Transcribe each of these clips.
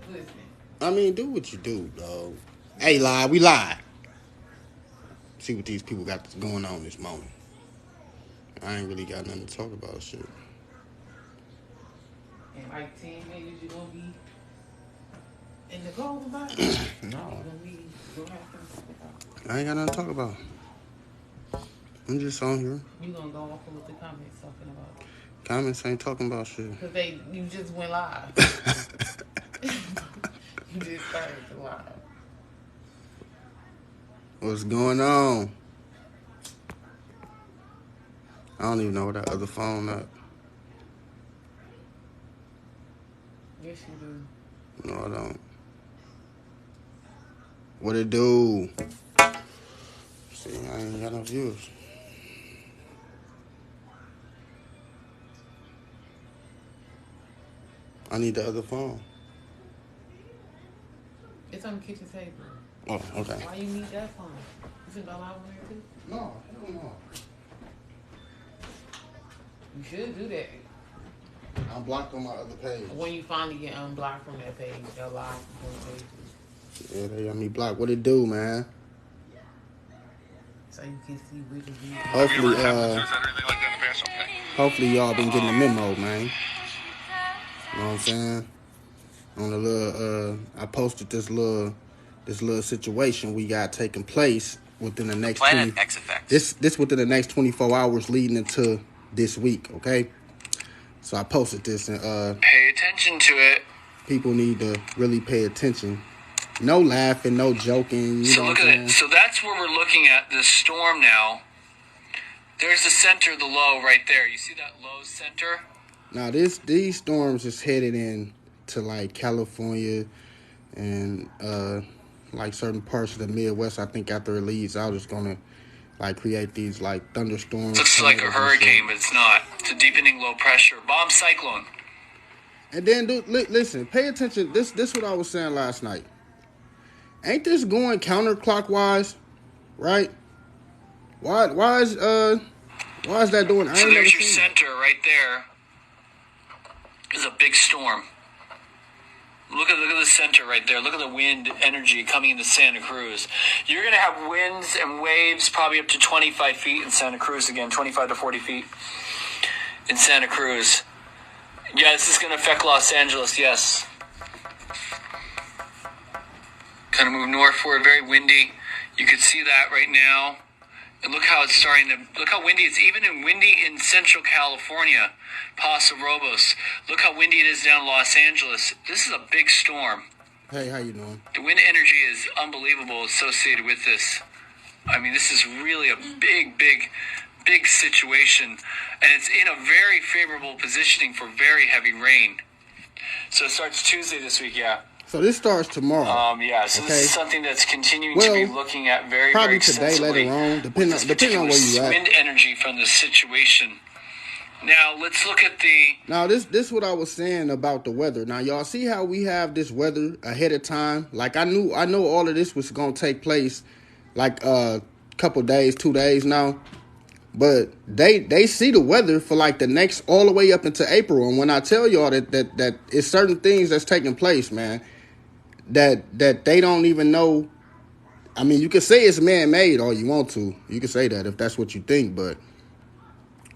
listen. I mean, do what you do, dog. Hey, we live. See what these people got going on this morning. I ain't really got nothing to talk about, shit. In like 10 minutes, you're gonna be in the cold about it. No. You're gonna have something to talk about. I ain't got nothing to talk about. I'm just on here. You gonna go off of what the comments talking about? Comments ain't talking about shit. Because you just went live. You just started the live. What's going on? I don't even know where that other phone at. Yes, you do. No, I don't. What it do? See, I ain't got no views. I need the other phone. It's on the kitchen table. Oh, okay. Why you need that phone? Is it allowed on there too? No, hell no. You should do that. I'm blocked on my other page. When you finally get unblocked from that page, they'll lock from the page. Yeah, they got me blocked. What it do, man? So you can see which of you. Hopefully y'all been getting the memo, man. You know what I'm saying? On the little, I posted this little situation we got taking place within the next this within the next 24 hours leading into this week, okay? So I posted this and pay attention to it. People need to really pay attention. No laughing, no joking. So look at it. So that's where we're looking at this storm now. There's the center of the low right there. You see that low center? Now these storms is headed in to like California and like certain parts of the Midwest. I think after it leaves out, it's gonna like create these like thunderstorms. Looks like a hurricane, but it's not. It's a deepening low pressure bomb cyclone. And then, listen, pay attention. This what I was saying last night. Ain't this going counterclockwise, right? Why is that doing? So there's your center right there. There's a big storm. Look at the center right there. Look at the wind energy coming into Santa Cruz. You're going to have winds and waves probably up to 25 feet in Santa Cruz again, 25 to 40 feet in Santa Cruz. Yeah, this is going to affect Los Angeles, yes. Kind of move northward, very windy. You could see that right now. And look how it's starting to, look how windy it's even windy in Central California, Paso Robles. Look how windy it is down in Los Angeles. This is a big storm. Hey, how you doing? The wind energy is unbelievable associated with this. I mean, this is really a big situation. And it's in a very favorable positioning for very heavy rain. So it starts Tuesday this week, yeah. So this starts tomorrow. Yeah. So this is something that's continuing to be looking at very, probably very today, extensively. later on, depending on where you at. Wind energy from the situation. Now let's look at the. Now this what I was saying about the weather. Now y'all see how we have this weather ahead of time. Like I know all of this was gonna take place, like couple days, 2 days now. But they see the weather for like the next all the way up into April. And when I tell y'all that it's certain things that's taking place, man. That they don't even know. I mean, you can say it's man-made all you want to. You can say that if that's what you think, but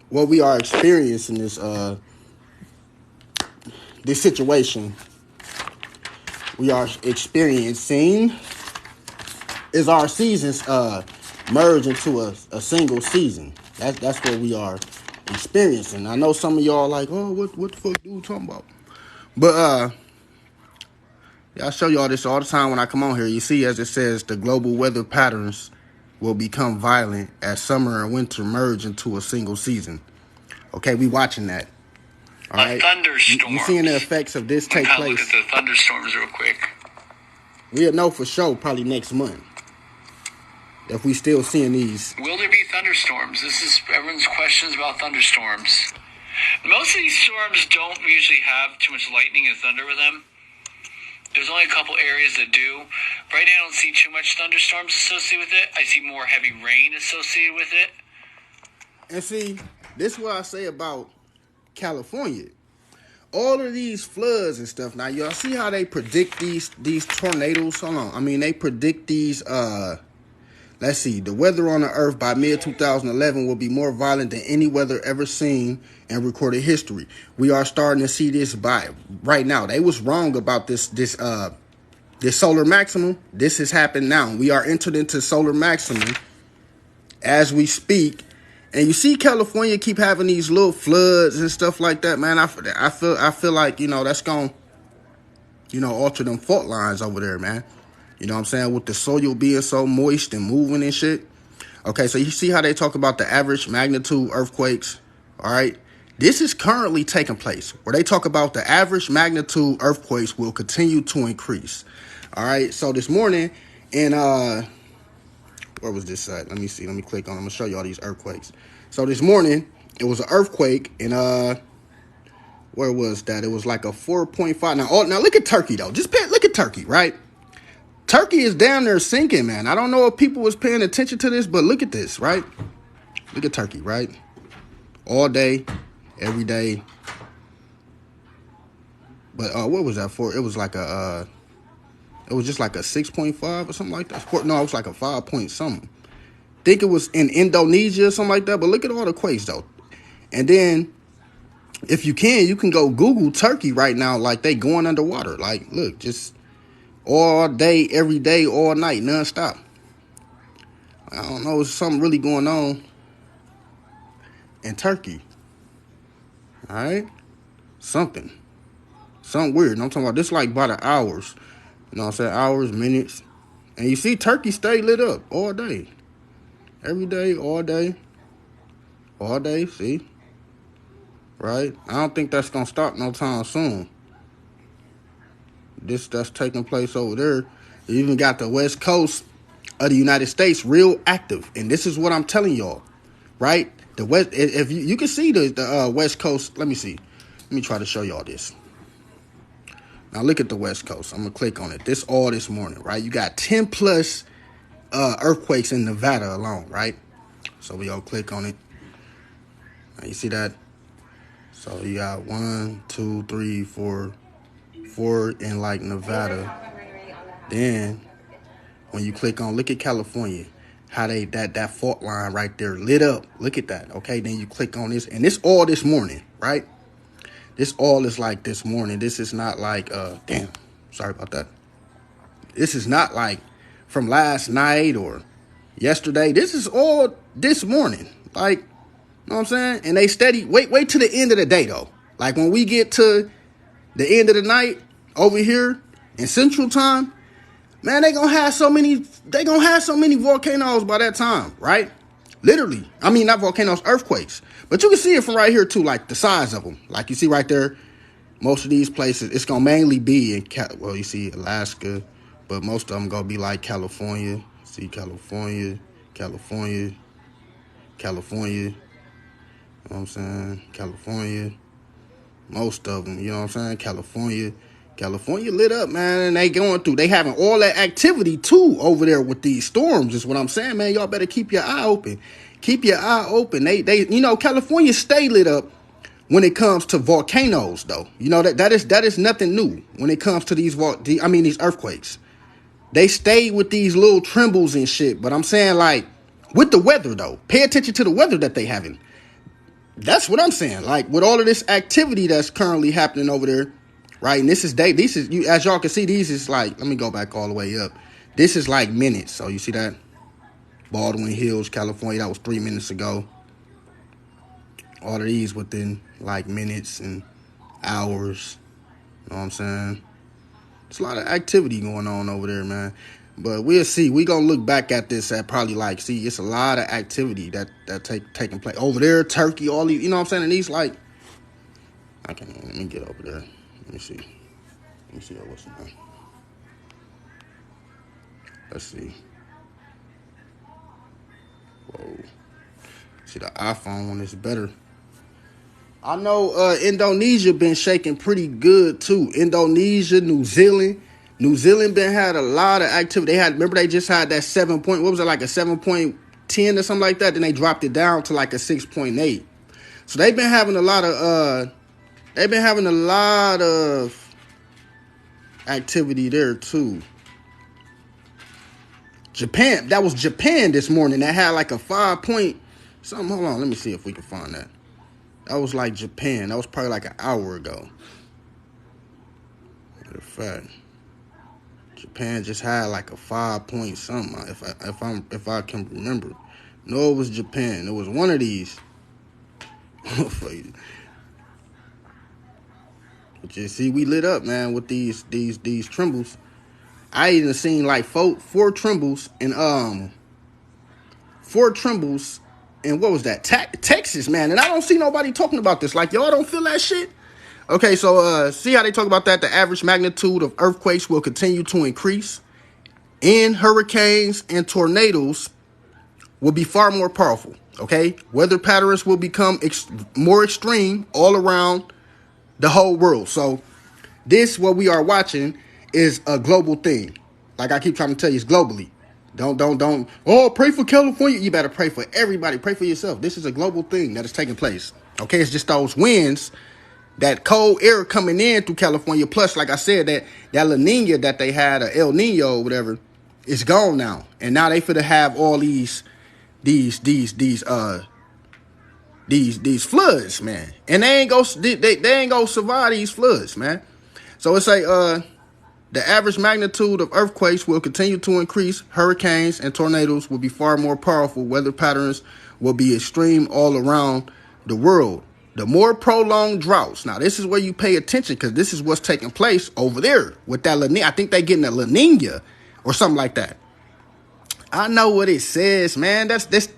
what we are experiencing this situation we are experiencing is our seasons merge into a single season. That's what we are experiencing. I know some of y'all like, oh, what the fuck dude talking about? But I show y'all this all the time when I come on here. You see, as it says, the global weather patterns will become violent as summer and winter merge into a single season. Okay, we watching that. All right. Thunderstorm. You seeing the effects of this take place. Look at the thunderstorms real quick. We'll know for sure probably next month if we still seeing these. Will there be thunderstorms? This is everyone's questions about thunderstorms. Most of these storms don't usually have too much lightning and thunder with them. There's only a couple areas that do. Right now I don't see too much thunderstorms associated with it. I see more heavy rain associated with it. And see, this is what I say about California. all of these floods and stuff. Now, y'all see how they predict these tornadoes? Hold on. I mean, they predict these, let's see, the weather on the earth by mid-2011 will be more violent than any weather ever seen in recorded history. We are starting to see this by right now. They was wrong about this solar maximum. This has happened now. We are entered into solar maximum as we speak. And you see California keep having these little floods and stuff like that, man. I feel like, that's going to, alter them fault lines over there, man. You know what I'm saying? With the soil being so moist and moving and shit. Okay, so you see how they talk about the average magnitude earthquakes, all right? This is currently taking place, where they talk about the average magnitude earthquakes will continue to increase. All right, so this morning in, where was this at? Let me see. Let me click on it. I'm going to show you all these earthquakes. So this morning, it was an earthquake in, where was that? It was like a 4.5. Now look at Turkey, though. Look at Turkey, right? Turkey is down there sinking, man. I don't know if people was paying attention to this, but look at this, right? Look at Turkey, right? All day, every day. But what was that for? It was like it was just like a 6.5 or something like that. No, it was like a 5 point something. Think it was in Indonesia or something like that. But look at all the quakes, though. And then, if you can go Google Turkey right now, like they going underwater. Like, look, just all day, every day, all night, nonstop. I don't know, there's something really going on in Turkey. All right? Something weird. And I'm talking about this like by the hours. You know what I'm saying? Hours, minutes. And you see Turkey stay lit up all day. Every day, all day. All day, see? Right? I don't think that's going to stop no time soon. That's taking place over there. You even got the West Coast of the United States real active. And this is what I'm telling y'all. Right? The West, if you can see the West Coast. Let me see. Let me try to show y'all this. Now look at the West Coast. I'm going to click on it. This morning, right? You got 10 plus earthquakes in Nevada alone, right? So we all click on it. Now you see that? So you got 1, 2, 3, 4 in like Nevada. Then when you click on, look at California, how they that fault line right there lit up. Look at that. Okay, then you click on this, and this all this morning, right? This all is like this morning. This is not like damn, sorry about that. This is not like from last night or yesterday. This is all this morning. Like, you know what I'm saying? And they steady wait to the end of the day though. Like when we get to the end of the night over here in Central Time, man, they gonna have so many volcanoes by that time, right? Literally. I mean, not volcanoes, earthquakes. But you can see it from right here too, like the size of them. Like you see right there, most of these places, it's gonna mainly be in, well, you see Alaska, but most of them gonna be like California. See California. You know what I'm saying? California. Most of them, you know what I'm saying? California lit up, man, and they having all that activity too over there with these storms, is what I'm saying, man. Y'all better keep your eye open. Keep your eye open. They California stay lit up when it comes to volcanoes, though. You know, that is nothing new when it comes to these earthquakes. They stay with these little trembles and shit, but I'm saying, like, with the weather, though, pay attention to the weather that they having. That's what I'm saying. Like, with all of this activity that's currently happening over there, right? And this is as y'all can see, these is like, let me go back all the way up. This is like minutes. So you see that? Baldwin Hills, California, that was 3 minutes ago. All of these within like minutes and hours. You know what I'm saying? There's a lot of activity going on over there, man. But we'll see. We're going to look back at this at probably like, see, it's a lot of activity that taking place. Over there, Turkey, all these, you know what I'm saying? And these like, let me get over there. Let me see what's in there. Let's see. Whoa. See, the iPhone one is better. I know Indonesia been shaking pretty good too. Indonesia, New Zealand. New Zealand had a lot of activity. They just had that 7.10 or something like that. Then they dropped it down to like a 6.8. So they've been having a lot of They've been having a lot of activity there too. Japan, that was Japan this morning. That had like a 5 point something. Hold on, let me see if we can find that. That was like Japan. That was probably like an hour ago. Matter of fact, Japan just had like a 5 point something. If I can remember. No, it was Japan. It was one of these. But you see, we lit up, man, with these trembles. I even seen like four trembles and what was that? Texas, man. And I don't see nobody talking about this. Like, y'all don't feel that shit? Okay, so see how they talk about that? The average magnitude of earthquakes will continue to increase, and hurricanes and tornadoes will be far more powerful. Okay, weather patterns will become more extreme all around the whole world. So this, what we are watching, is a global thing. Like I keep trying to tell you, it's globally. Don't. Oh, pray for California. You better pray for everybody. Pray for yourself. This is a global thing that is taking place. Okay, it's just those winds, that cold air coming in through California. Plus, like I said, that La Nina that they had, El Nino or whatever, is gone now. And now they finna have all these floods, man. And they ain't gonna survive these floods, man. So it's like the average magnitude of earthquakes will continue to increase. Hurricanes and tornadoes will be far more powerful. Weather patterns will be extreme all around the world. The more prolonged droughts. Now, this is where you pay attention, because this is what's taking place over there with that La Nina. I think they're getting a La Nina or something like that. I know what it says, man. This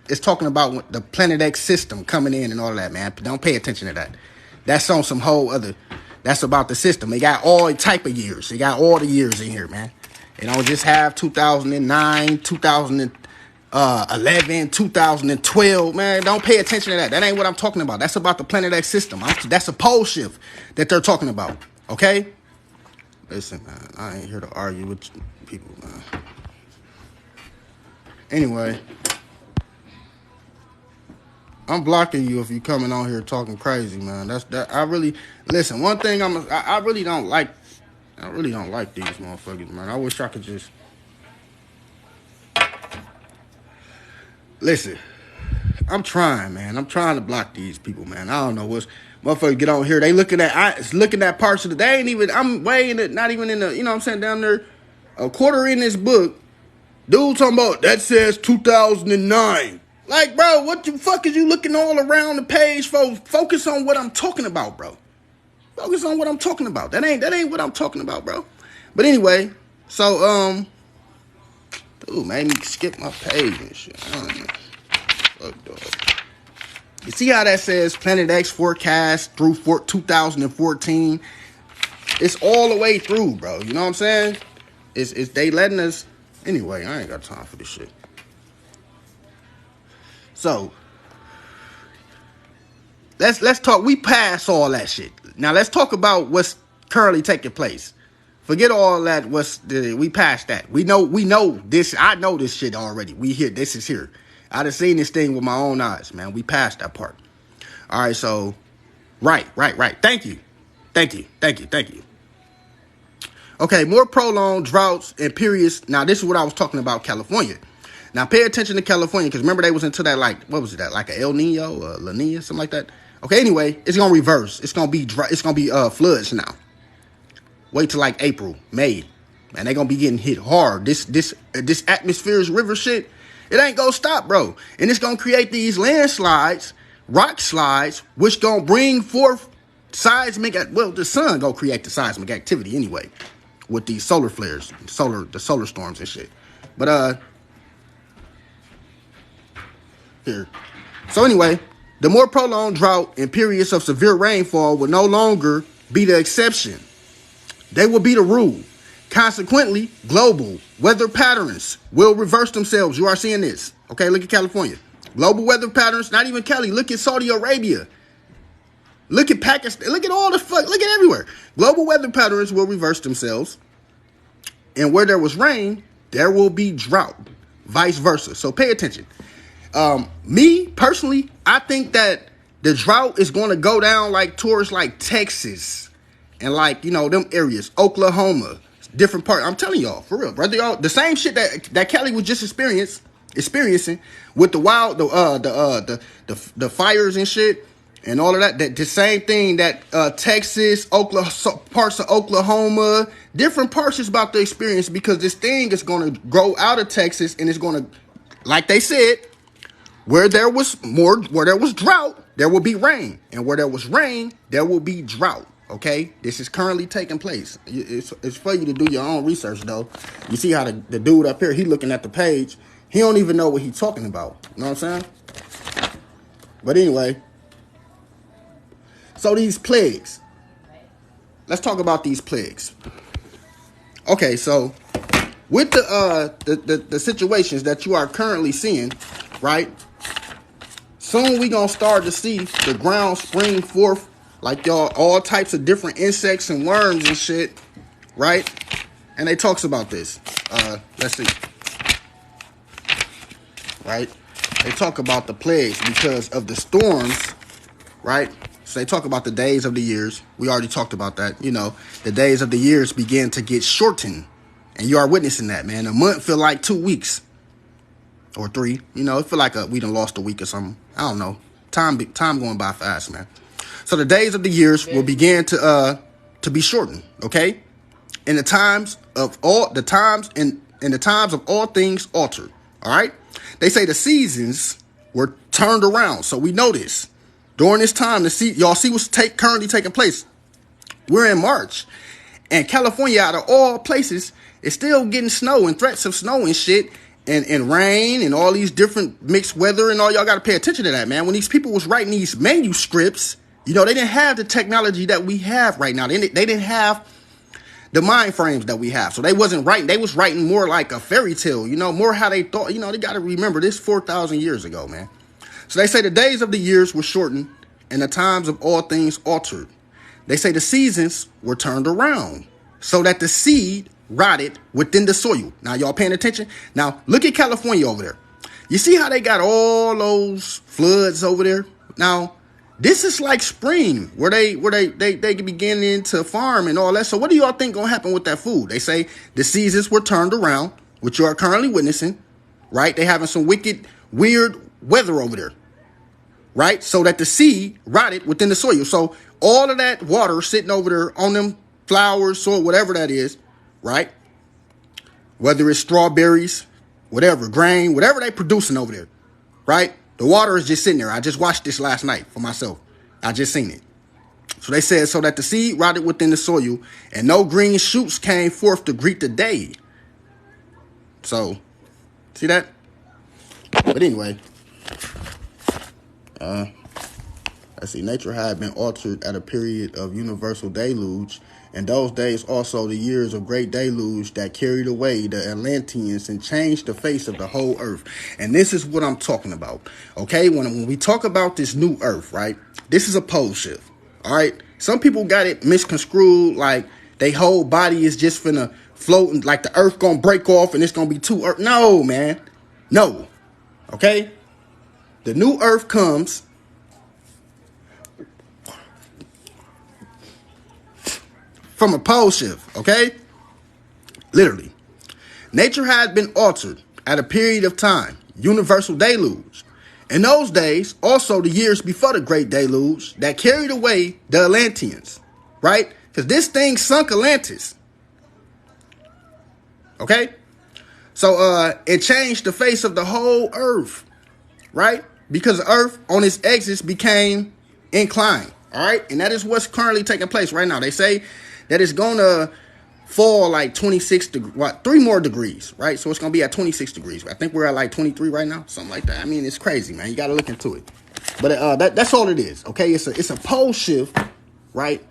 is talking about the Planet X system coming in and all of that, man. Don't pay attention to that. That's on some whole other. That's about the system. They got all type of years. They got all the years in here, man. They don't just have 2009, 2011, 2012, man. Don't pay attention to that. That ain't what I'm talking about. That's about the Planet X system. That's a pole shift that they're talking about, okay? Listen, man, I ain't here to argue with people, man. Anyway, I'm blocking you if you coming on here talking crazy, man. I really listen. One thing I really don't like. I really don't like these motherfuckers, man. I wish I could just listen. I'm trying, man. I'm trying to block these people, man. I don't know what's motherfuckers get on here. They looking at parts of the. They ain't even. I'm way in it. Not even in the. You know what I'm saying, down there, a quarter in this book. Dude talking about that says 2009. Like, bro, what the fuck is you looking all around the page for? Focus on what I'm talking about, bro. Focus on what I'm talking about. That ain't what I'm talking about, bro. But anyway, so dude made me skip my page and shit. I don't know. Fuck, dog. You see how that says Planet X forecast through 2014? It's all the way through, bro. You know what I'm saying? It's they letting us. Anyway, I ain't got time for this shit. So let's talk. We passed all that shit. Now let's talk about what's currently taking place. Forget all that. We passed that. We know this. I know this shit already. This is here. I done seen this thing with my own eyes, man. We passed that part. All right. So right. Thank you. Okay, more prolonged droughts and periods. Now, this is what I was talking about, California. Now, pay attention to California, because remember they was into that, like, what was it, like a El Nino, La Nina, something like that? Okay, anyway, it's going to reverse. It's going to be dry. It's going to be floods now. Wait till, like, April, May. Man, they going to be getting hit hard. This atmosphere's river shit, it ain't going to stop, bro. And it's going to create these landslides, rock slides, which going to bring forth seismic. Well, the sun going to create the seismic activity anyway, with these solar flares, the solar storms and shit. But here. So anyway, the more prolonged drought and periods of severe rainfall will no longer be the exception. They will be the rule. Consequently, global weather patterns will reverse themselves. You are seeing this. Okay, look at California. Global weather patterns, not even Cali. Look at Saudi Arabia. Look at Pakistan. Look at all the fuck. Look at everywhere. Global weather patterns will reverse themselves. And where there was rain, there will be drought. Vice versa. So pay attention. Me, personally, I think that the drought is going to go down like towards like Texas and like, you know, them areas, Oklahoma, different part. I'm telling y'all, for real, brother. Y'all, the same shit that Kelly was just experiencing with the wild, the fires and shit and all of that. That the same thing that Texas, Oklahoma, parts of Oklahoma, different parts is about to experience, because this thing is going to grow out of Texas and it's going to, like they said, where there was drought, there will be rain, and where there was rain, there will be drought. Okay, this is currently taking place. It's for you to do your own research, though. You see how the dude up here, he looking at the page, he don't even know what he's talking about. You know what I'm saying? But anyway, so these plagues. Let's talk about these plagues. Okay, so with the situations that you are currently seeing, right? Soon we gonna start to see the ground spring forth, like y'all, all types of different insects and worms and shit, right? And they talks about this. Let's see. Right? They talk about the plagues because of the storms, right? So they talk about the days of the years. We already talked about that. You know, the days of the years begin to get shortened. And you are witnessing that, man. A month feel like 2 weeks. Or 3. You know, it feel like we done lost a week or something. I don't know. Time going by fast, man. So the days of the years will begin to be shortened, okay? And the times of all things altered. All right? They say the seasons were turned around. So we know this. During this time, y'all see what's currently taking place. We're in March. And California, out of all places, is still getting snow and threats of snow and shit. And rain and all these different mixed weather and all. Y'all got to pay attention to that, man. When these people was writing these manuscripts, you know, they didn't have the technology that we have right now. They didn't have the mind frames that we have. So they wasn't writing. They was writing more like a fairy tale, you know, more how they thought. You know, they got to remember this 4,000 years ago, man. So they say the days of the years were shortened and the times of all things altered. They say the seasons were turned around so that the seed rotted within the soil. Now, y'all paying attention? Now, look at California over there. You see how they got all those floods over there? Now, this is like spring where they beginning to farm and all that. So what do y'all think gonna happen with that food? They say the seasons were turned around, which you are currently witnessing, right? They having some wicked, weird weather over there, right? So that the seed rotted within the soil. So all of that water sitting over there on them flowers, soil, whatever that is, right? Whether it's strawberries, whatever, grain, whatever they producing over there, right? The water is just sitting there. I just watched this last night for myself. I just seen it. So they said, so that the seed rotted within the soil and no green shoots came forth to greet the day. So, see that? But anyway, let's see. Nature had been altered at a period of universal deluge. And those days also the years of great deluge that carried away the Atlanteans and changed the face of the whole earth. And this is what I'm talking about. Okay, when we talk about this new earth, right? This is a pole shift. All right. Some people got it misconstrued like they whole body is just finna float and like the earth gonna break off and it's gonna be two earth. No, man. No. Okay. The new earth comes from a pole shift, okay? Literally. Nature had been altered at a period of time, universal deluge. In those days, also the years before the great deluge that carried away the Atlanteans, right? Because this thing sunk Atlantis. Okay? So it changed the face of the whole earth, right? Because the earth on its axis became inclined, all right? And that is what's currently taking place right now. They say that it's going to fall like 26 degrees, 3 more degrees, right? So it's going to be at 26 degrees. I think we're at like 23 right now, something like that. I mean, it's crazy, man. You got to look into it. But that's all it is, okay? It's a pole shift, right?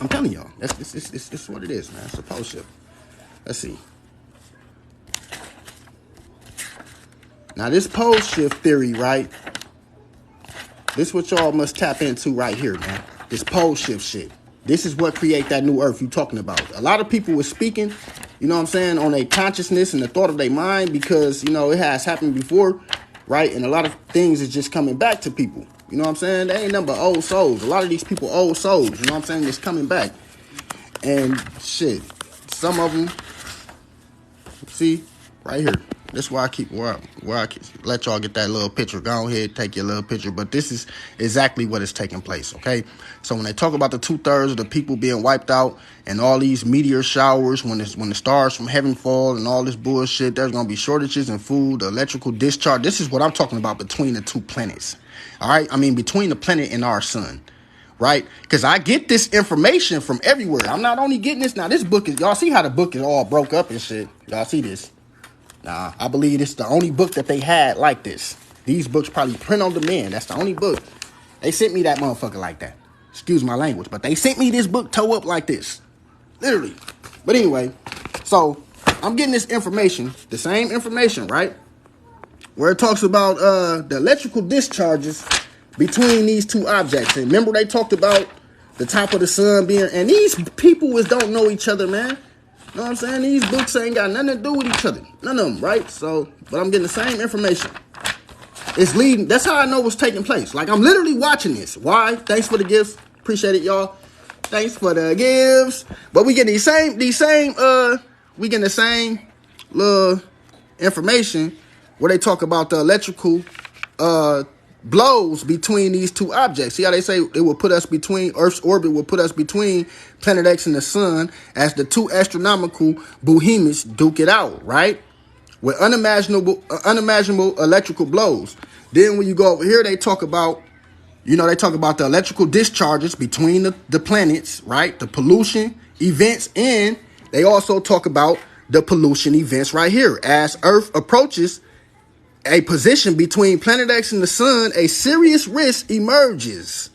I'm telling y'all, it's what it is, man. It's a pole shift. Let's see. Now, this pole shift theory, right? This is what y'all must tap into right here, man. This pole shift shit. This is what create that new earth you talking about. A lot of people were speaking, you know what I'm saying, on their consciousness and the thought of their mind because, you know, it has happened before, right? And a lot of things is just coming back to people. You You know what I'm saying? They ain't nothing but old souls. A lot of these people old souls. You know what I'm saying? It's coming back. And shit, some of them, see, right here. This is why I keep let y'all get that little picture. Go ahead, take your little picture. But this is exactly what is taking place, okay? So when they talk about the 2/3 of the people being wiped out and all these meteor showers, when the stars from heaven fall and all this bullshit, there's gonna be shortages in food, electrical discharge. This is what I'm talking about between the two planets. All right, I mean between the planet and our sun. Right? Because I get this information from everywhere. I'm not only getting this now. This book is, y'all see how the book is all broke up and shit. Y'all see this? Nah, I believe it's the only book that they had like this. These books probably print on demand. That's the only book. They sent me that motherfucker like that. Excuse my language, but they sent me this book toe up like this. Literally. But anyway, so I'm getting this information, the same information, right? Where it talks about the electrical discharges between these two objects. And remember they talked about the top of the sun being, and these people don't know each other, man. You know what I'm saying? These books ain't got nothing to do with each other. None of them, right? So, but I'm getting the same information. It's leading. That's how I know what's taking place. Like, I'm literally watching this. Why? Thanks for the gifts. Appreciate it, y'all. Thanks for the gifts. But we get we getting the same little information where they talk about the electrical blows between these two objects. See how they say it will put us between, Earth's orbit will put us between planet X and the sun as the two astronomical behemoths duke it out, right? With unimaginable electrical blows. Then when you go over here, they talk about, they talk about the electrical discharges between the planets, right? The pollution events, and they also talk about the pollution events right here. As Earth approaches a position between planet X and the sun, a serious risk emerges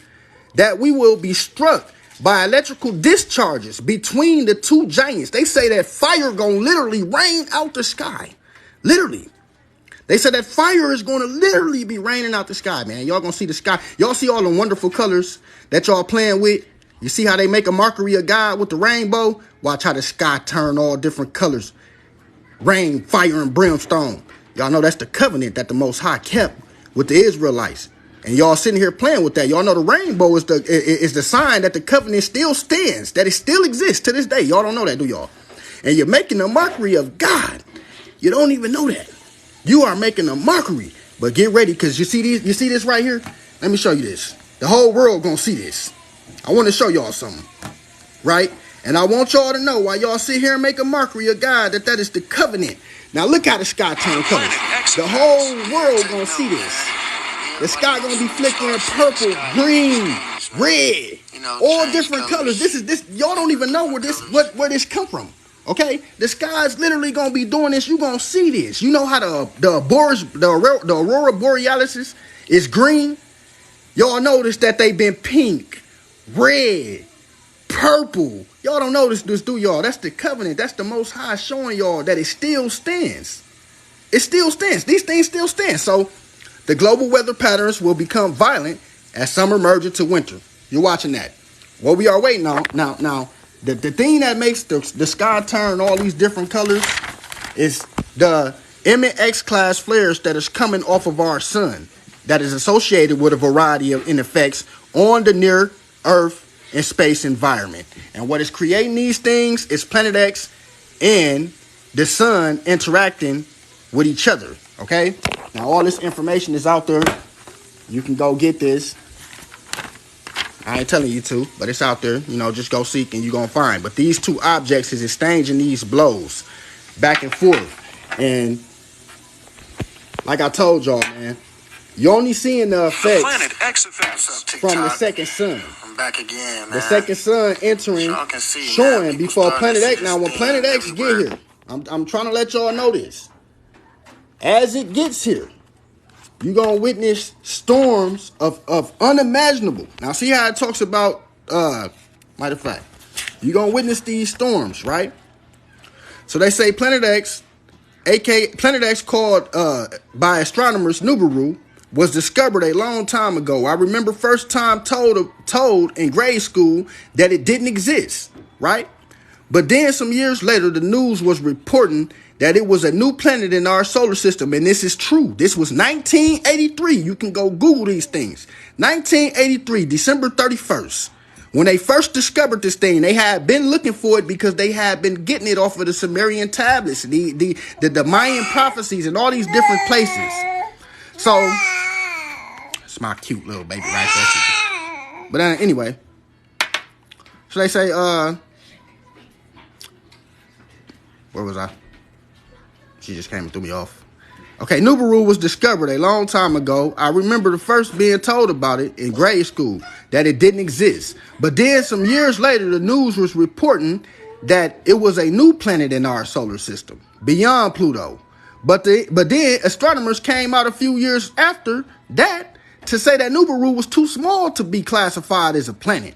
that we will be struck by electrical discharges between the two giants. They say that fire gonna literally rain out the sky. Literally. They said that fire is gonna literally be raining out the sky, man. Y'all gonna see the sky. Y'all see all the wonderful colors that y'all playing with. You see how they make a mockery of God with the rainbow? Watch how the sky turn all different colors. Rain, fire, and brimstone. Y'all know that's the covenant that the Most High kept with the Israelites. And y'all sitting here playing with that. Y'all know the rainbow is the sign that the covenant still stands, that it still exists to this day. Y'all don't know that, do y'all? And you're making a mockery of God. You don't even know that. You are making a mockery. But get ready, because you see this right here? Let me show you this. The whole world gonna see this. I want to show y'all something. Right? And I want y'all to know, while y'all sit here and make a mockery of God, that is the covenant. Now look how the sky turn colors. The whole world gonna see this. The sky gonna be flickering purple, green, red, all different colors. This y'all don't even know where this come from. Okay, the sky's literally gonna be doing this. You gonna see this. You know how the aurora borealis is green. Y'all notice that they've been pink, red, purple. Y'all don't notice this, do y'all? That's the covenant. That's the Most High showing y'all that it still stands. It still stands. These things still stand. So the global weather patterns will become violent as summer merges to winter. You're watching that. What we are waiting on now. The thing that makes the sky turn all these different colors is the MX class flares that is coming off of our sun, that is associated with a variety of effects on the near Earth and space environment. And what is creating these things is planet X and the sun interacting with each other. Okay? Now all this information is out there. You can go get this. I ain't telling you to, but it's out there. Just go seek and you're going to find. But these two objects is exchanging these blows back and forth. And like I told y'all, man, you're only seeing the effects from the second sun. I'm back again, man. The second sun entering, showing before Planet X. Now, when Planet X get here, I'm trying to let y'all know this. As it gets here, you're going to witness storms of unimaginable. Now, see how it talks about, matter of fact, you're going to witness these storms, right? So they say Planet X, aka Planet X, called by astronomers Nibiru, was discovered a long time ago. I remember first time told in grade school that it didn't exist, right? But then some years later, the news was reporting that it was a new planet in our solar system. And this is true. This was 1983. You can go Google these things. 1983, December 31st. When they first discovered this thing, they had been looking for it because they had been getting it off of the Sumerian tablets, the Mayan prophecies, and all these different places. So, it's my cute little baby right there. But anyway, so they say, where was I? She just came and threw me off. Okay, Nibiru was discovered a long time ago. I remember the first being told about it in grade school, that it didn't exist. But then some years later, the news was reporting that it was a new planet in our solar system, beyond Pluto. But then astronomers came out a few years after that to say that Nibiru was too small to be classified as a planet.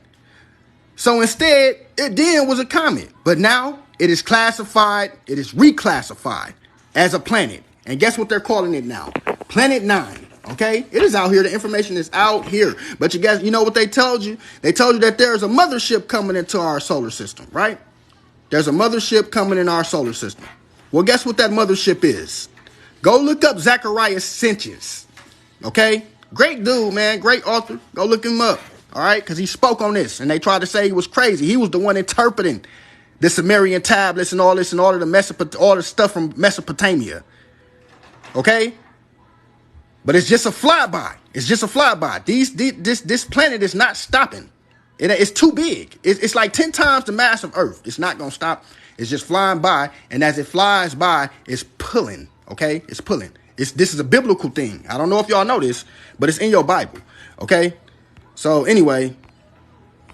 So instead, it then was a comet. But now it is classified, it is reclassified as a planet. And guess what they're calling it now? Planet 9. Okay? It is out here. The information is out here. But you guys, you know what they told you? They told you that there's a mothership coming into our solar system, right? There's a mothership coming in our solar system. Well, guess what that mothership is? Go look up Zacharias Sitchin. Okay? Great dude, man. Great author. Go look him up. All right? Because he spoke on this. And they tried to say he was crazy. He was the one interpreting the Sumerian tablets and all this and all of all the stuff from Mesopotamia. Okay? But it's just a flyby. It's just a flyby. This planet is not stopping. It's too big. It's like 10 times the mass of Earth. It's not going to stop. It's just flying by. And as it flies by, it's pulling. Okay? It's pulling. This is a biblical thing. I don't know if y'all know this, but it's in your Bible. Okay? So anyway,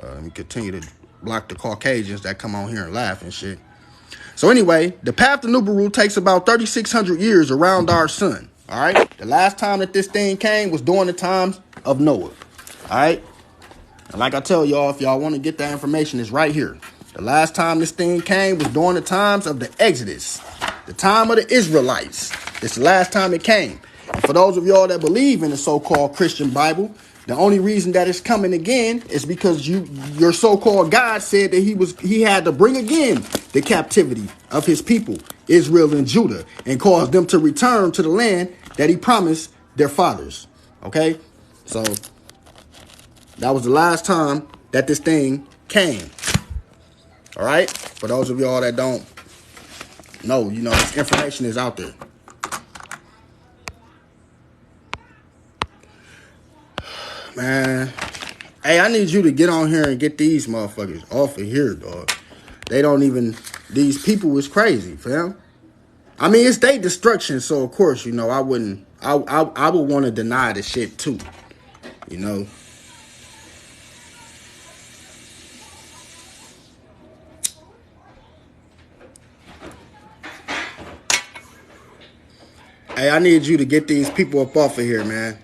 let me continue to block the Caucasians that come on here and laugh and shit. So anyway, the path to Nibiru takes about 3,600 years around our sun. All right? The last time that this thing came was during the times of Noah. All right? And like I tell y'all, if y'all want to get that information, it's right here. The last time this thing came was during the times of the Exodus. The time of the Israelites. It's the last time it came. And for those of y'all that believe in the so-called Christian Bible, the only reason that it's coming again is because your so-called God said that he had to bring again the captivity of his people, Israel and Judah, and cause them to return to the land that he promised their fathers. Okay? So that was the last time that this thing came. All right? For those of y'all that don't know, this information is out there. Man, hey, I need you to get on here and get these motherfuckers off of here, dog. These people is crazy, fam. I mean, it's their destruction, so of course, I would want to deny the shit too, Hey, I need you to get these people up off of here, man.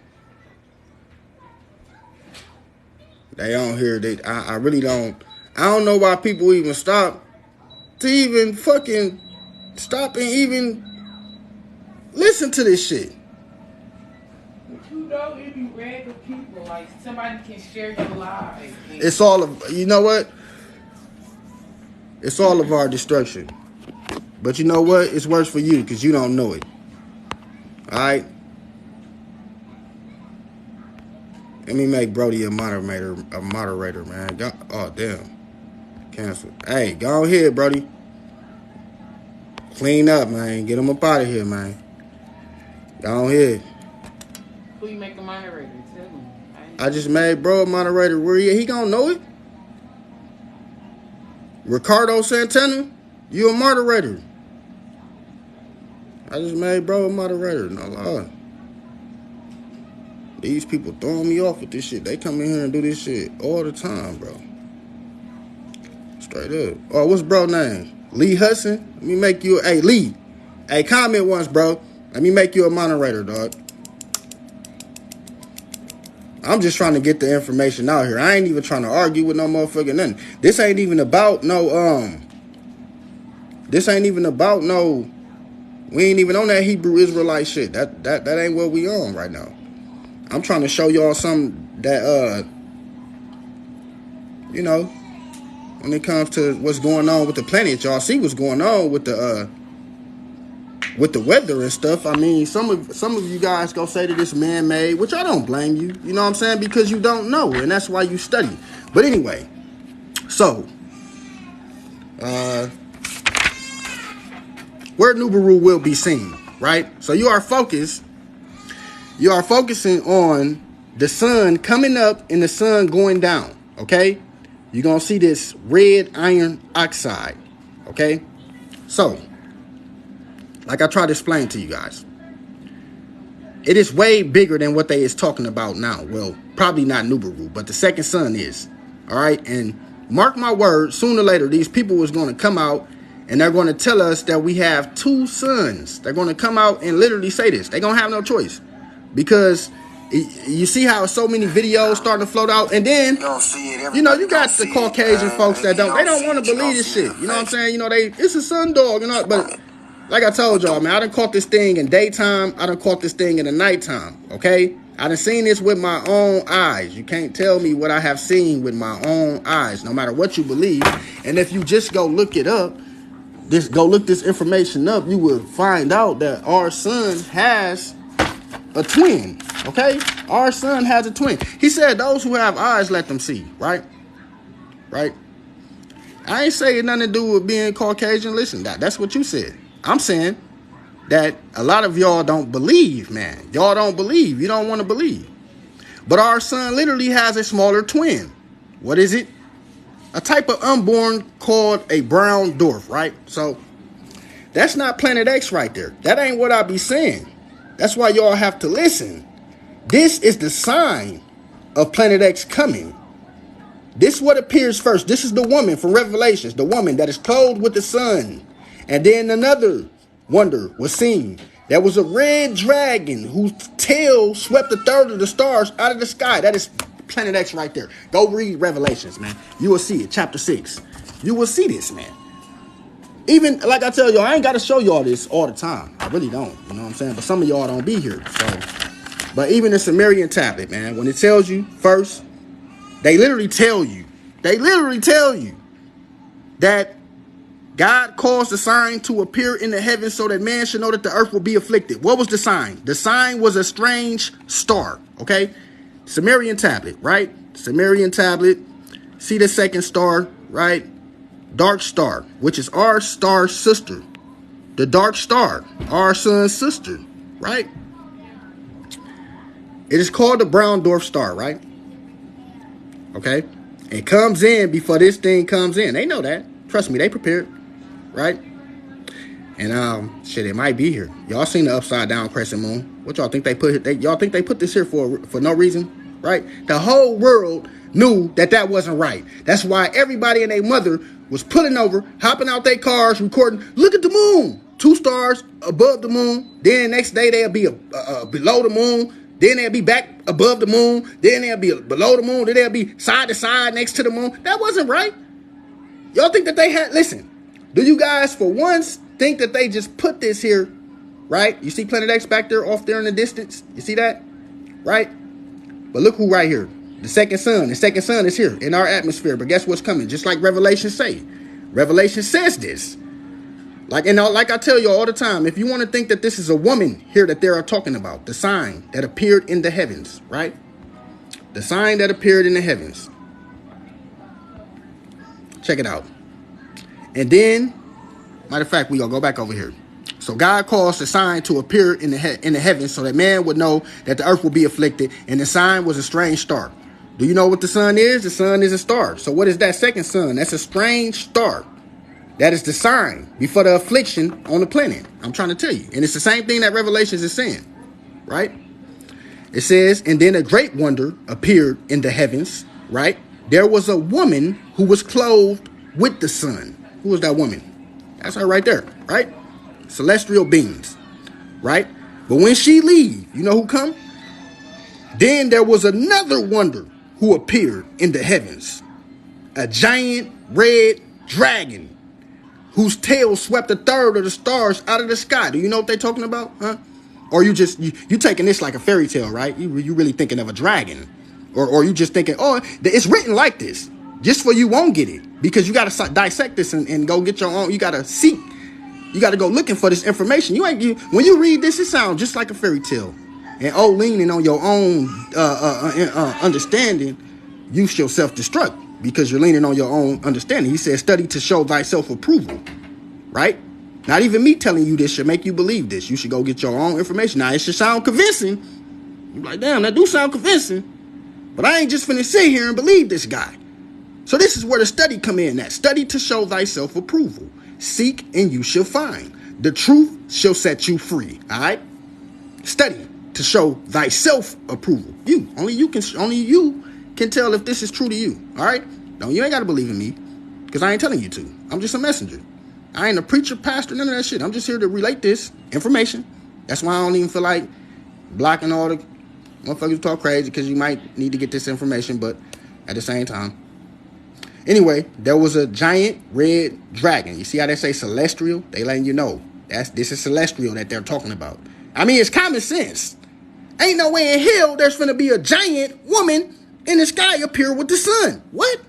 They on here. I really don't. I don't know why people even stop to even fucking stop and even listen to this shit. It be regular people. Like somebody can share your life. It's all of. You know what? It's all of our destruction. But you know what? It's worse for you because you don't know it. All right. Let me make Brody a moderator, man. Oh, damn. Cancel. Hey, go ahead, Brody. Clean up, man. Get him up out of here, man. Go ahead. Who you make a moderator? Tell him. I just made bro a moderator. Where he gonna know it? Ricardo Santana? You a moderator. I just made bro a moderator. No lie. These people throwing me off with this shit. They come in here and do this shit all the time, bro. Straight up. Oh, what's bro name? Lee Hudson? Let me make you hey, Lee. Hey, comment once, bro. Let me make you a moderator, dog. I'm just trying to get the information out here. I ain't even trying to argue with no motherfucking nothing. This ain't even about no, we ain't even on that Hebrew Israelite shit. That ain't what we on right now. I'm trying to show y'all something that, when it comes to what's going on with the planet. Y'all see what's going on with the weather and stuff. I mean, some of you guys gonna say that it's man-made, which I don't blame you. You know what I'm saying? Because you don't know, and that's why you study. But anyway, so where Nibiru will be seen, right? So you are focusing on the sun coming up and the sun going down, okay? You're going to see this red iron oxide, okay? So, like I tried to explain to you guys, it is way bigger than what they is talking about now. Well, probably not Nibiru, but the second sun is, all right? And mark my words, sooner or later, these people is going to come out and they're going to tell us that we have two suns. They're going to come out and literally say this. They're going to have no choice. Because you see how so many videos starting to float out. And then, you know, you got the Caucasian folks that don't want to believe this shit. You know what I'm saying? You know, it's a sun dog, you know. But like I told y'all, man, I done caught this thing in daytime. I done caught this thing in the nighttime, okay? I done seen this with my own eyes. You can't tell me what I have seen with my own eyes, no matter what you believe. And if you just go look it up, go look this information up, you will find out that our sun has a twin, okay? Our sun has a twin. He said those who have eyes, let them see, right? Right? I ain't saying nothing to do with being Caucasian. Listen, that's what you said. I'm saying that a lot of y'all don't believe, man. Y'all don't believe. You don't want to believe. But our sun literally has a smaller twin. What is it? A type of unborn called a brown dwarf, right? So that's not Planet X right there. That ain't what I be saying. That's why y'all have to listen. This is the sign of Planet X coming. This is what appears first. This is the woman from Revelations, the woman that is clothed with the sun. And then another wonder was seen. There was a red dragon whose tail swept a third of the stars out of the sky. That is Planet X right there. Go read Revelations, man. You will see it. Chapter 6. You will see this, man. Even, like I tell y'all, I ain't got to show y'all this all the time. I really don't. You know what I'm saying? But some of y'all don't be here. So, but even the Sumerian tablet, man, when it tells you first, they literally tell you that God caused the sign to appear in the heavens so that man should know that the earth will be afflicted. What was the sign? The sign was a strange star, okay? Sumerian tablet, right? Sumerian tablet. See the second star, right? Dark star, which is our star sister. The dark star, our sun's sister, right? It is called the brown dwarf star, right? Okay? It comes in before this thing comes in. They know that. Trust me, they prepared, right? And shit, it might be here. Y'all seen the upside down crescent moon? What y'all think they put? Y'all think they put this here for no reason, right? The whole world knew that wasn't right. That's why everybody and their mother was pulling over, hopping out their cars, recording. Look at the moon. 2 stars above the moon. Then next day they'll be below the moon. Then they'll be back above the moon. Then they'll be below the moon. Then they'll be side to side next to the moon. That wasn't right. Y'all think that they had, listen, do you guys for once think that they just put this here, right? You see Planet X back there off there in the distance? You see that? Right? But look who right here. The second sun. The second sun is here in our atmosphere. But guess what's coming? Just like Revelation say. Revelation says this. Like I tell you all the time, if you want to think that this is a woman here that they are talking about, the sign that appeared in the heavens, right? The sign that appeared in the heavens. Check it out. And then, matter of fact, we're going to go back over here. So God caused the sign to appear in the heavens so that man would know that the earth will be afflicted. And the sign was a strange star. Do you know what the sun is? The sun is a star. So what is that second sun? That's a strange star. That is the sign before the affliction on the planet. I'm trying to tell you. And it's the same thing that Revelations is saying, right? It says, and then a great wonder appeared in the heavens, right? There was a woman who was clothed with the sun. Who was that woman? That's her right there, right? Celestial beings, right? But when she leave, you know who come? Then there was another wonder who appeared in the heavens. A giant red dragon whose tail swept a third of the stars out of the sky. Do you know what they're talking about? Huh? Or you taking this like a fairy tale, right? You really thinking of a dragon. Or you just thinking, oh, it's written like this. Just for you won't get it. because you got to dissect this and go get your own. You got to seek. You got to go looking for this information. When you read this, it sounds just like a fairy tale. And leaning on your own understanding, you shall self-destruct because you're leaning on your own understanding. He says, study to show thyself approval, right? Not even me telling you this should make you believe this. You should go get your own information. Now, it should sound convincing. You're like, damn, that do sound convincing. But I ain't just finna sit here and believe this guy. So this is where the study come in at. Study to show thyself approval. Seek and you shall find. The truth shall set you free. All right? Study to show thyself approval. Only you can tell if this is true to you. All right? No, you ain't got to believe in me because I ain't telling you to. I'm just a messenger. I ain't a preacher, pastor, none of that shit. I'm just here to relate this information. That's why I don't even feel like blocking all the motherfuckers who talk crazy because you might need to get this information, but at the same time. Anyway, there was a giant red dragon. You see how they say celestial? They letting you know this is celestial that they're talking about. I mean, it's common sense. Ain't no way in hell there's finna be a giant woman in the sky up here with the sun. What?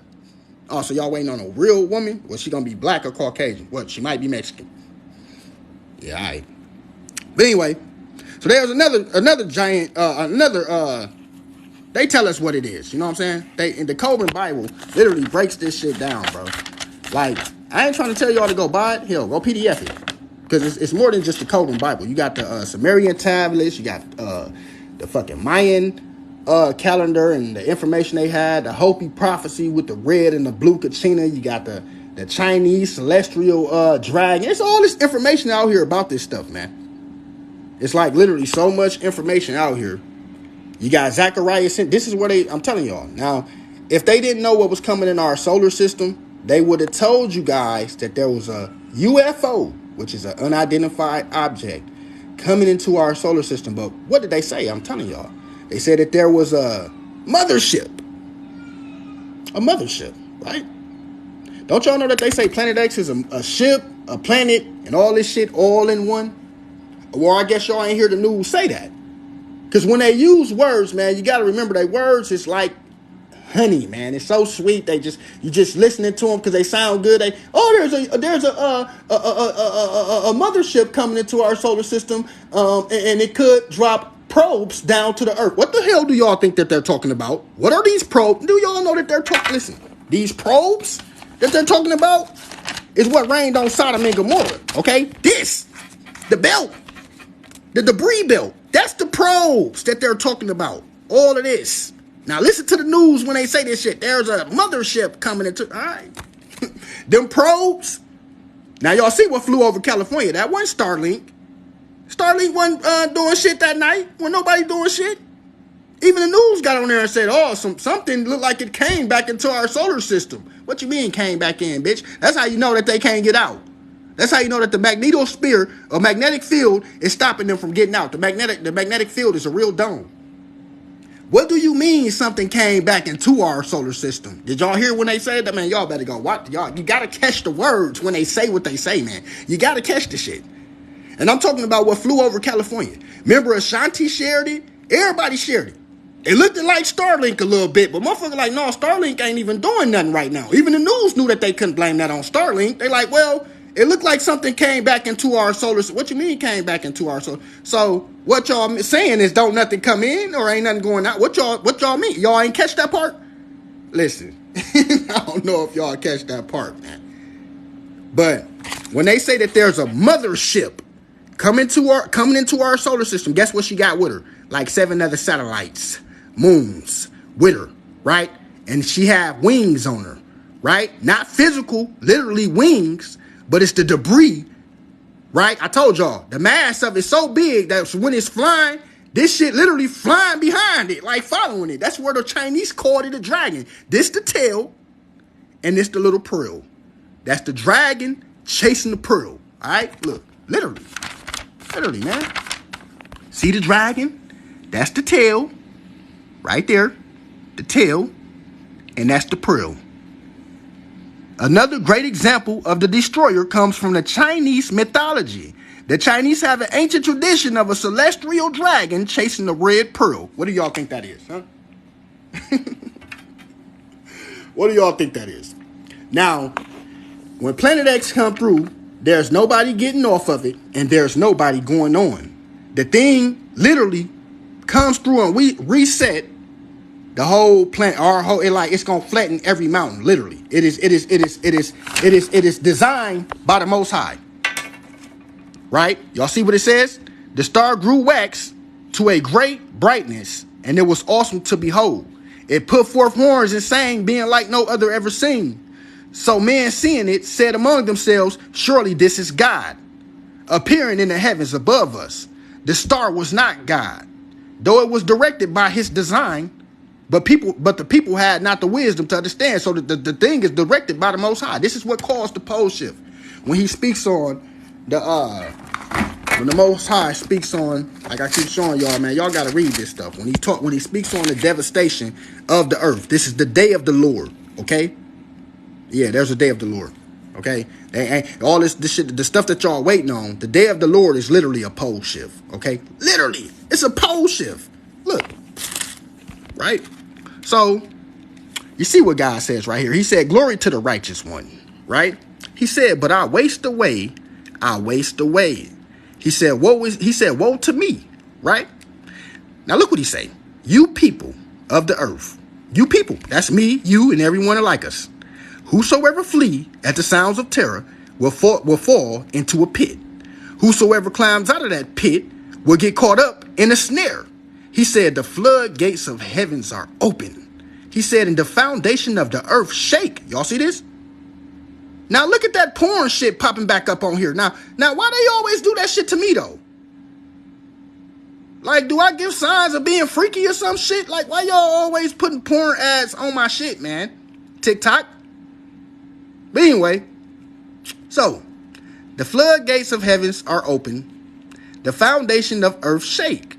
Oh, so y'all waiting on a real woman? Was she gonna be black or Caucasian? What? She might be Mexican. Yeah, all right. But anyway, so there's another giant, they tell us what it is. You know what I'm saying? In the Coben Bible literally breaks this shit down, bro. Like, I ain't trying to tell y'all to go buy it. Hell, go PDF it. Because it's more than just the Coben Bible. You got the Sumerian tablets. You got the fucking Mayan calendar and the information they had. The Hopi prophecy with the red and the blue kachina. You got the Chinese celestial dragon. It's all this information out here about this stuff, man. It's like literally so much information out here. You got Zachariah. This is where I'm telling y'all. Now, if they didn't know what was coming in our solar system, they would have told you guys that there was a UFO, which is an unidentified object, coming into our solar system. But what did they say? I'm telling y'all. They said that there was a mothership. A mothership, right? Don't y'all know that they say Planet X is a ship, a planet, and all this shit all in one? Well, I guess y'all ain't hear the news say that. Because when they use words, man, you got to remember that words is like honey, man. It's so sweet. You just listening to them because they sound good. There's a mothership coming into our solar system, and it could drop probes down to the earth. What the hell do y'all think that they're talking about? What are these probes? Do y'all know that they're talking? Listen, these probes that they're talking about is what rained on Sodom and Gomorrah. Okay, the belt, the debris belt. That's the probes that they're talking about. All of this. Now listen to the news when they say this shit. There's a mothership coming into. All right, them probes. Now y'all see what flew over California? That wasn't Starlink. Starlink wasn't doing shit that night. When nobody doing shit. Even the news got on there and said, "Oh, something looked like it came back into our solar system." What you mean came back in, bitch? That's how you know that they can't get out. That's how you know that the magnetosphere or magnetic field is stopping them from getting out. The magnetic field is a real dome. What do you mean something came back into our solar system? Did y'all hear when they said that? Man, y'all better go. What? Y'all, you got to catch the words when they say what they say, man. You got to catch the shit. And I'm talking about what flew over California. Remember Ashanti shared it? Everybody shared it. It looked like Starlink a little bit, but motherfucker like, no, Starlink ain't even doing nothing right now. Even the news knew that they couldn't blame that on Starlink. They like, well, it looked like something came back into our solar system. What you mean came back into our solar? So what y'all saying is don't nothing come in or ain't nothing going out? What y'all mean? Y'all ain't catch that part? Listen, I don't know if y'all catch that part, man. But when they say that there's a mothership coming into our solar system, guess what she got with her? Like 7 other satellites, moons with her, right? And she have wings on her, right? Not physical, literally wings. But it's the debris, right? I told y'all, the mass of it's so big that when it's flying, this shit literally flying behind it, like following it. That's where the Chinese called it a dragon. This the tail, and this the little pearl. That's the dragon chasing the pearl. All right? Look, literally, man. See the dragon? That's the tail, right there. The tail, and that's the pearl. Another great example of the destroyer comes from the Chinese mythology. The Chinese have an ancient tradition of a celestial dragon chasing the red pearl. What do y'all think that is, huh? What do y'all think that is? Now, when Planet X come through, there's nobody getting off of it, and there's nobody going on. The thing literally comes through and we reset the whole planet. It's gonna flatten every mountain. Literally, it is designed by the Most High. Right? Y'all see what it says? The star grew wax to a great brightness, and it was awesome to behold. It put forth horns and sang, being like no other ever seen. So men seeing it said among themselves, surely this is God, appearing in the heavens above us. The star was not God, though it was directed by his design, but the people had not the wisdom to understand. So the thing is directed by the Most High. This is what caused the pole shift. When he speaks on when the Most High speaks on, like I keep showing y'all, man, y'all got to read this stuff. When he speaks on the devastation of the earth, this is the day of the Lord, okay? Yeah, there's a day of the Lord, okay? And all this shit, the stuff that y'all waiting on, the day of the Lord is literally a pole shift, okay? Literally, it's a pole shift. Look, right? So, you see what God says right here. He said, glory to the righteous one, right? He said, but I waste away. He said, woe to me, right? Now look what he say. You people of the earth, you people, that's me, you, and everyone like us. Whosoever flee at the sounds of terror will fall into a pit. Whosoever climbs out of that pit will get caught up in a snare. He said, the floodgates of heavens are open. He said, and the foundation of the earth shake. Y'all see this? Now look at that porn shit popping back up on here. Now why they always do that shit to me though? Like, do I give signs of being freaky or some shit? Like, why y'all always putting porn ads on my shit, man? TikTok. But anyway, so the floodgates of heavens are open. The foundation of earth shake.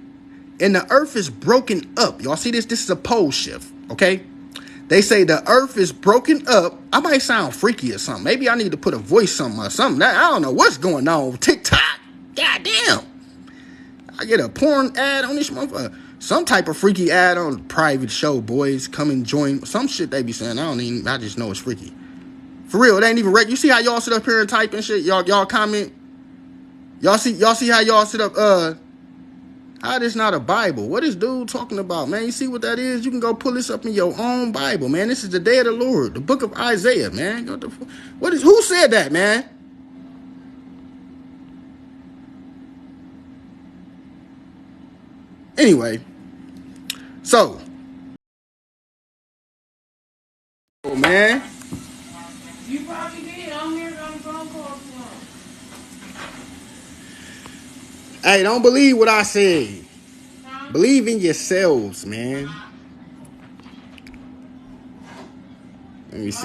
And the earth is broken up. Y'all see this? This is a pole shift, okay? They say the earth is broken up. I might sound freaky or something. Maybe I need to put a voice on or something. I don't know what's going on with TikTok. God damn. I get a porn ad on this motherfucker. Some type of freaky ad on a private show, boys. Come and join. Some shit they be saying. I just know it's freaky. For real, it ain't even right. You see how y'all sit up here and type and shit? Y'all comment. Y'all see how y'all sit up, how this not a Bible? What is dude talking about, man? You see what that is? You can go pull this up in your own Bible, man. This is the day of the Lord, the book of Isaiah, man. Who said that, man? Anyway, so, oh man. You probably did. I'm here on the phone call for him. Hey, don't believe what I said. Huh? Believe in yourselves, man. Let me see.